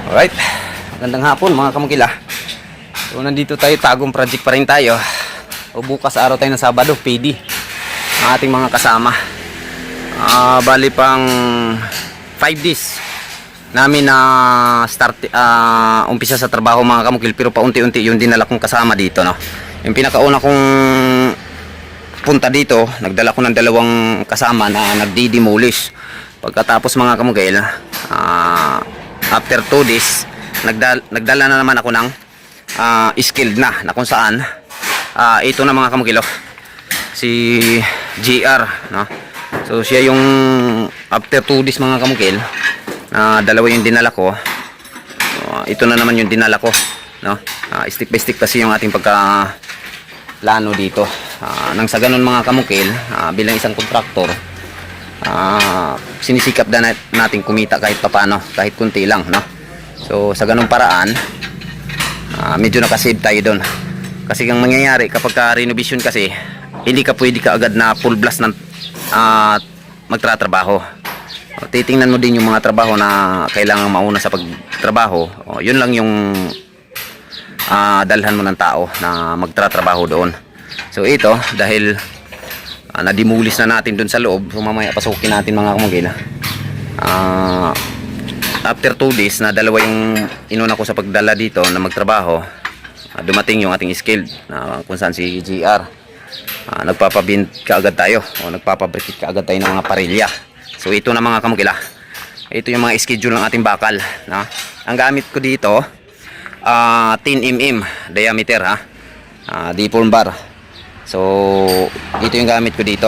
Alright, magandang hapon mga kamukila. So nandito tayo, tagong project pa rin tayo. O bukas araw tayo ng Sabado, PD ang ating mga kasama. Bali pang 5 days namin na umpisa sa trabaho mga kamukil. Pero paunti-unti yung dinala kong kasama dito, no? Yung pinakauna kong punta dito, nagdala ko ng dalawang kasama na nagdi-demolish. Pagkatapos mga kamukil, after 2 days nagdala na naman ako ng skilled na kung saan ito na mga kamukilo, si GR, no? So siya yung after 2 days mga kamukil, dalawa yung dinala ko. Ito na naman yung dinala ko, no? Step by step kasi yung ating pagka plano dito, nang sa ganun mga kamukil, bilang isang kontraktor, sinisikap na natin kumita kahit papano, kahit kunti lang, no? So sa ganung paraan, medyo nakasave tayo doon. Kasi ang mangyayari kapag renovation kasi, hindi ka pwede ka agad na full blast ng magtratrabaho. Titingnan mo din yung mga trabaho na kailangan mauna sa pagtrabaho. Yun lang yung dalhan mo ng tao na magtratrabaho doon. So ito, dahil na-demolish na natin dun sa loob, so mamaya pasukin natin mga kamugil. After 2 days na dalawa yung inuna ko sa pagdala dito na magtrabaho, dumating yung ating skilled na kung saan si GR. Nagpapabint kaagad tayo o nagpapabrikit kaagad tayo ng mga parilya. So ito na mga kamugil, ito yung mga schedule ng ating bakal, no? Ang gamit ko dito 10 mm diameter, deform bar. So ito yung gamit ko dito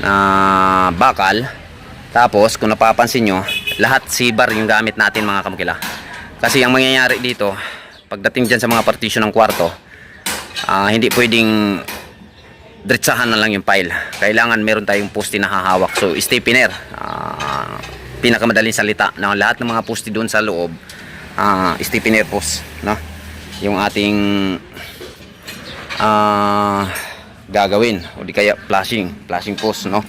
na bakal. Tapos kung napapansin nyo, lahat C-bar yung gamit natin mga kamukila. Kasi ang mangyayari dito, pagdating dyan sa mga partition ng kwarto, hindi pwedeng diretsahan na lang yung pile. Kailangan meron tayong poste na hahawak. So stepiner, pinakamadaling salita na lahat ng mga poste doon sa loob, stepiner post, no? Yung ating gagawin, o di kaya flashing post, no?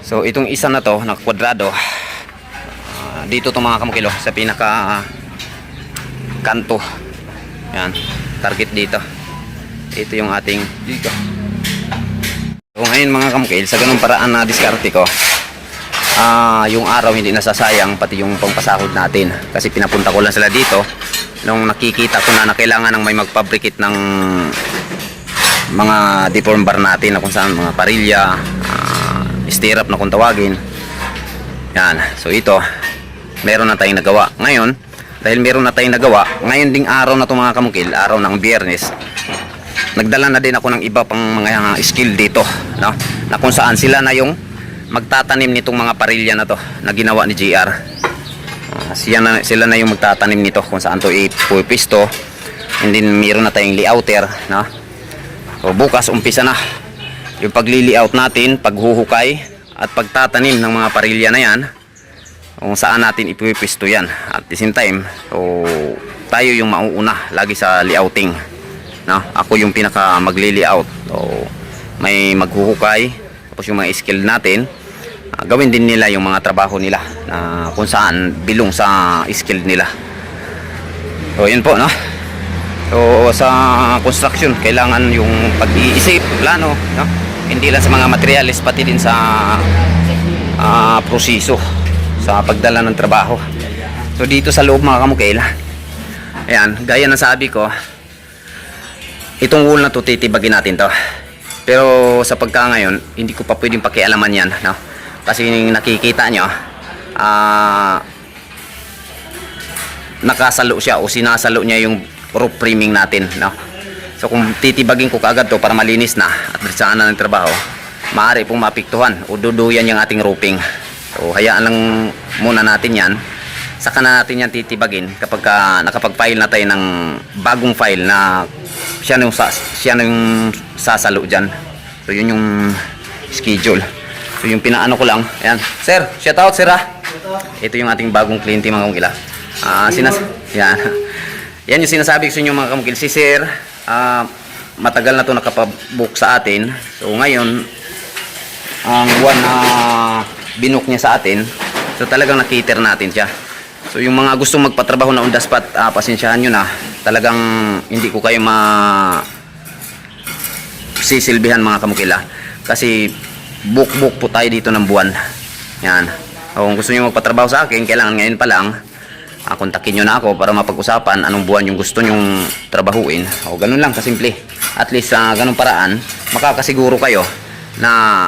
So itong isa na to na kwadrado, dito to mga kamukilo sa pinaka kanto. Yan, target dito. Ito yung ating dito. So ngayon mga kamukil, sa ganung paraan na diskarte ko, yung araw hindi nasasayang, pati yung pangpasahod natin. Kasi pinapunta ko lang sila dito nung nakikita ko na kailangan ng may magpabrikit ng mga deform bar natin na kung saan mga parilya, stirrup na kung tawagin. Yan, so ito meron na tayong nagawa. Ngayon, dahil meron na tayong nagawa, ngayon ding araw na ito mga kamukil, araw ng Biyernes, nagdala na din ako ng iba pang mga skill dito, no? Na kung saan sila na yung magtatanim nitong mga parilya na to na ginawa ni GR. Sila na yung magtatanim nito kung saan to ipupisto. And then meron na tayong layouter, no? So bukas umpisa na yung pagli-layout natin, paghuhukay at pagtatanim ng mga parilya na yan, kung saan natin ipipisto yan. At the same time, so tayo yung mauuna lagi sa layouting, no? Ako yung pinaka magli-layout. So may maghuhukay, tapos yung mga skill natin, gawin din nila yung mga trabaho nila na kung saan bilong sa skill nila. So yun po, no? So sa construction, kailangan yung pag-iisip, plano, no? Hindi lang sa mga materialis, pati din sa proseso sa pagdala ng trabaho. So dito sa loob mga kamukil, ayan, gaya ng sabi ko, itong wall na to titibagin natin to. Pero sa pagka ngayon, hindi ko pa pwedeng pakialaman yan, no? Kasi nakikita nyo, nakasalo siya o sinasalo niya yung roof framing natin, no? So kung titibagin ko kaagad to para malinis na at diretsahan na ng trabaho, maaari pong mapiktuhan o duduyan yung ating roofing. So hayaan lang muna natin yan, saka na natin yan titibagin kapag nakapag-file na tayo ng bagong file na siya na yung sasalo dyan. So yun yung schedule. So yung pinaano ko lang, ayan, sir, shout out sir, ito yung ating bagong kliyente mga kamukila. Yan. Yan yung sinasabi ko sa inyo mga kamukil. Si sir, matagal na to nakapabook sa atin. So ngayon, ang buwan na binook niya sa atin, so talagang nakiter natin siya. So yung mga gustong magpatrabaho na on the spot, pasensyahan nyo na. Talagang hindi ko kayo sisilbihan mga kamukila. Kasi book po tayo dito ng buwan. Yan. Kung gusto nyo magpatrabaho sa akin, kailangan ngayon pa lang kontakin nyo na ako para mapag-usapan anong buwan yung gusto nyong trabahuin. O ganun lang kasimple. At least sa ganun paraan, makakasiguro kayo na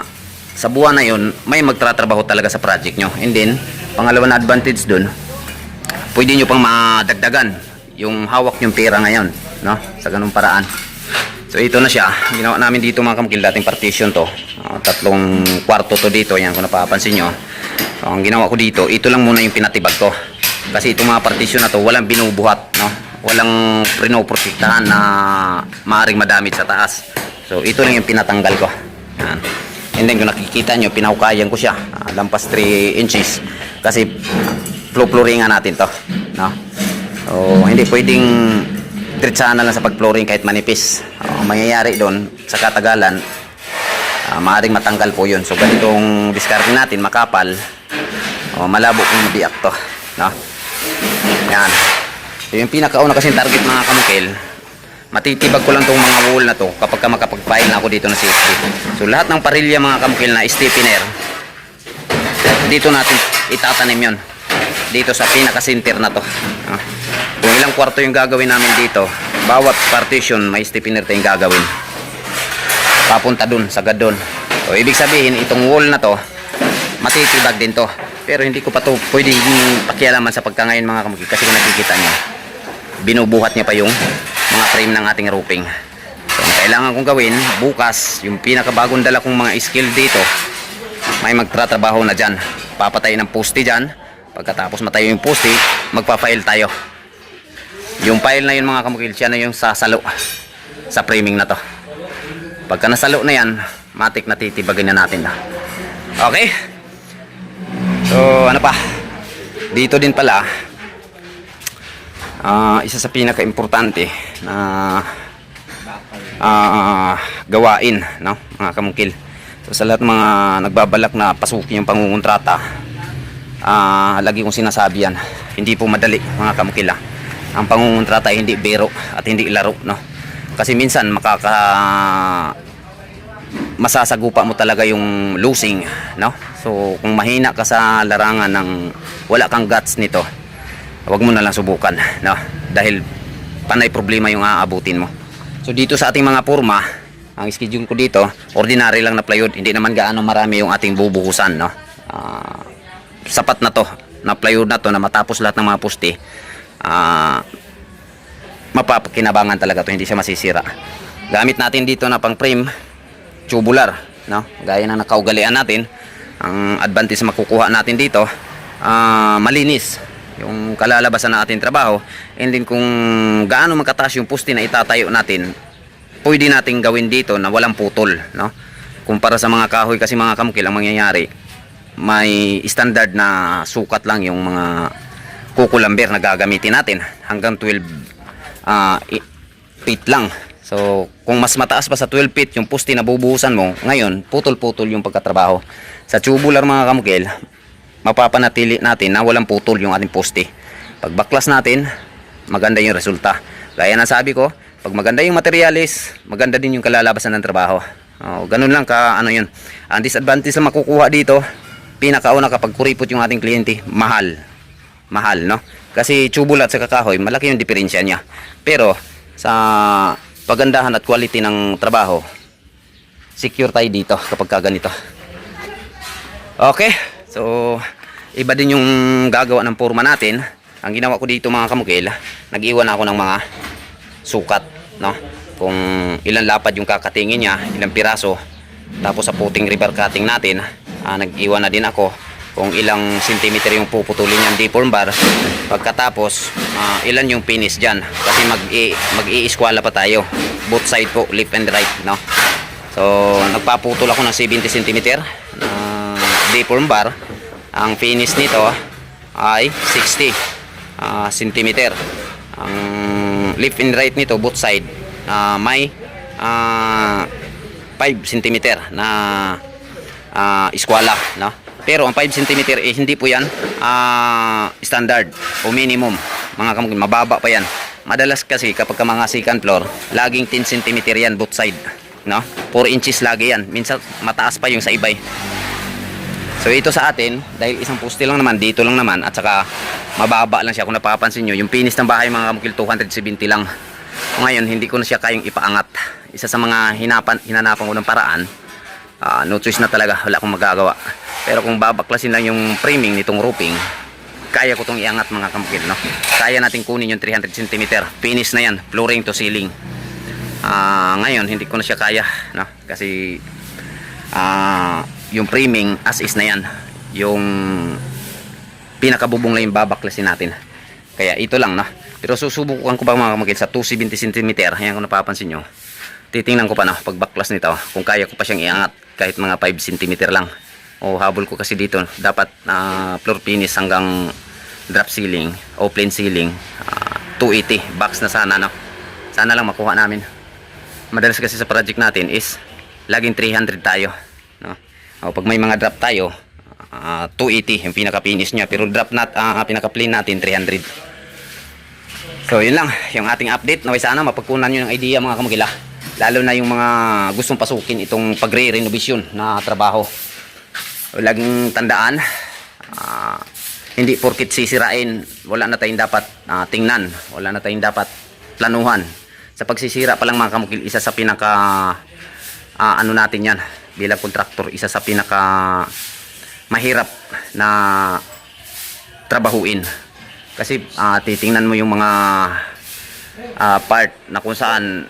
sa buwan na yun, may magtatrabaho talaga sa project nyo. And then, pangalawa na advantage dun, pwede nyo pang madagdagan yung hawak yung pera ngayon, no? Sa ganung paraan. So ito na siya, ginawa namin dito mga kamukil, dating partition to. 3 kwarto to dito, yan kung napapansin nyo. So, ang ginawa ko dito, ito lang muna yung pinatibag ko. Kasi itong mga partition na to, walang binubuhat, no? Walang pinoprotektahan na maaring madamit sa taas. So ito lang yung pinatanggal ko. Yan. And then kung nakikita nyo, pinahukayan ko siya, lampas 3 inches. Kasi floor-flooringan natin to, no? So hindi pwedeng diretsahan na lang sa pag-flooring kahit manipis. Mangyayari doon sa katagalan, maaaring matanggal po yun. So ganitong discarding natin, makapal, malabo kung mabiyak to, no? Yan. So yung pinakauna kasing target mga kamukil, matitibag ko lang tong mga wall na to kapag makapag-file na ako dito ng CSD. So lahat ng parilya mga kamukil na stiffener, dito natin itatanim yon, dito sa pinaka-center na to. Kung ilang kwarto yung gagawin namin dito, bawat partition may stiffener tayong gagawin papunta dun, sagad dun. So ibig sabihin itong wall na to matitibag din to, pero hindi ko pa to pwedeng pakialaman sa pagkangayon mga kamukil, kasi kung nakikita nyo, binubuhat niya pa yung mga frame ng ating roofing. So ang kailangan kong gawin bukas, yung pinakabagong dala kong mga skill dito, may magtratrabaho na dyan, papatay ng poste dyan. Pagkatapos matayo yung poste, magpa-file tayo. Yung file na yun mga kamukil, siya na yung sasalo sa framing na to. Pagka nasalo na yan, matik na titibagin na natin na. Okay, so ano pa dito din pala, isa sa pinaka-importante na gawain, no, mga kamukil. So sa lahat mga nagbabalak na pasukin yung pangungontrata, lagi kong sinasabi yan, hindi po madali mga kamukil. Ang pangungontrata ay hindi biro at hindi laro, no? Kasi minsan masasagupa mo talaga yung losing, no? So kung mahina ka sa larangan ng wala kang guts nito, wag mo na lang subukan, no? Dahil panay problema yung aabutin mo. So dito sa ating mga porma, ang schedule ko dito, ordinary lang na plywood, hindi naman gaano marami yung ating bubuhusan, no? Sapat na to, na plywood na to, na matapos lahat ng mga poste, mapapakinabangan talaga to, hindi siya masisira. Gamit natin dito na pang frame, tubular, no? Gaya na nakaugalian natin. Ang advantage makukuha natin dito, malinis yung kalalabasan ng ating trabaho. And then kung gaano magkataas yung poste na itatayo natin, pwede nating gawin dito na walang putol, no? Kumpara sa mga kahoy kasi mga kamukil, ang mangyayari, may standard na sukat lang yung mga kukulamber na gagamitin natin, hanggang 12 feet lang. So kung mas mataas pa sa 12 feet yung poste na bubuhusan mo, ngayon putol-putol yung pagkatrabaho. Sa tubular mga kamukil, mapapanatili natin na walang putol yung ating poste. Pag baklas natin, maganda yung resulta. Gaya na sabi ko, pag maganda yung materialis, maganda din yung kalalabasan ng trabaho. Ganun lang ka, ano yun. Ang disadvantage na makukuha dito, pinakauna kapag kuripot yung ating kliyente, mahal, no? Kasi tubular at sa kakahoy, malaki yung diferensya niya. Pero sa pagandahan at quality ng trabaho, secure tayo dito kapag ganito. Okay, so iba din yung gagawa ng forma natin. Ang ginawa ko dito mga kamukil, nag-iwan ako ng mga sukat, no? Kung ilan lapad yung kakatingin niya, ilang piraso. Tapos sa puting river cutting natin, nag-iwan na din ako kung ilang sentimeter yung puputulin yung deform bar. Pagkatapos, ilan yung finish dyan, kasi mag-i-eskwala pa tayo, both side po, left and right, no? So nagpaputol ako ng 70 cm na deform bar. Ang finish nito ay 60 cm. Ang left and right nito, both side, may 5 cm na eskwala, no? Pero ang 5 cm eh hindi po yan standard o minimum. Mga kamukil, mababa pa yan. Madalas kasi kapag ka mga second floor, laging 10 cm yan both side, no? 4 inches lagi yan. Minsan mataas pa yung sa iba. So ito sa atin, dahil isang poste lang naman, dito lang naman, at saka mababa lang siya. Kung napapansin nyo, yung finish ng bahay mga kamukil 270 lang. Ngayon, hindi ko na siya kayang ipaangat. Isa sa mga hinanapan ko ng paraan, no choice na talaga, wala akong magagawa. Pero kung babaklasin lang yung framing nitong roofing, kaya ko itong iangat mga kamukil, no? Kaya natin kunin yung 300 cm. Finish na yan, flooring to ceiling. Ngayon, hindi ko na siya kaya, no? Kasi yung framing as is na yan. Yung pinakabubong lang yung babaklasin natin. Kaya ito lang, no? Pero susubukan ko ba mga kamukil sa 270 cm. Ayan kung napapansin nyo. Titingnan ko pa, no, pagbaklas nito kung kaya ko pa siyang iangat kahit mga 5 cm lang. O habol ko kasi dito dapat floor finish hanggang drop ceiling o plain ceiling, 280 box na sana, no? Sana lang makuha namin. Madalas kasi sa project natin is laging 300 tayo, no? O pag may mga drop tayo, 280 yung pinaka finish niya, pero drop pinaka plain natin 300. So yun lang yung ating update. Naway sana mapagkunan nyo ng idea mga kamukila, lalo na yung mga gustong pasukin itong pagre-renovation na trabaho. Laging tandaan, hindi porkit sisirain, wala na tayong dapat tingnan, wala na tayong dapat planuhan. Sa pagsisira pa lang mga kamukil, isa sa pinaka ano natin yan bilang kontraktor, isa sa pinaka mahirap na trabahuin. Kasi titingnan mo yung mga part na kung saan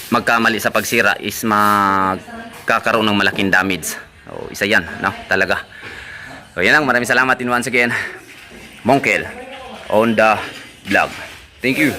magkamali sa pagsira is magkakaroon ng malaking damage. So, isa yan, no? Talaga. So, yan lang. Maraming salamat in once again. Monkel on the vlog. Thank you.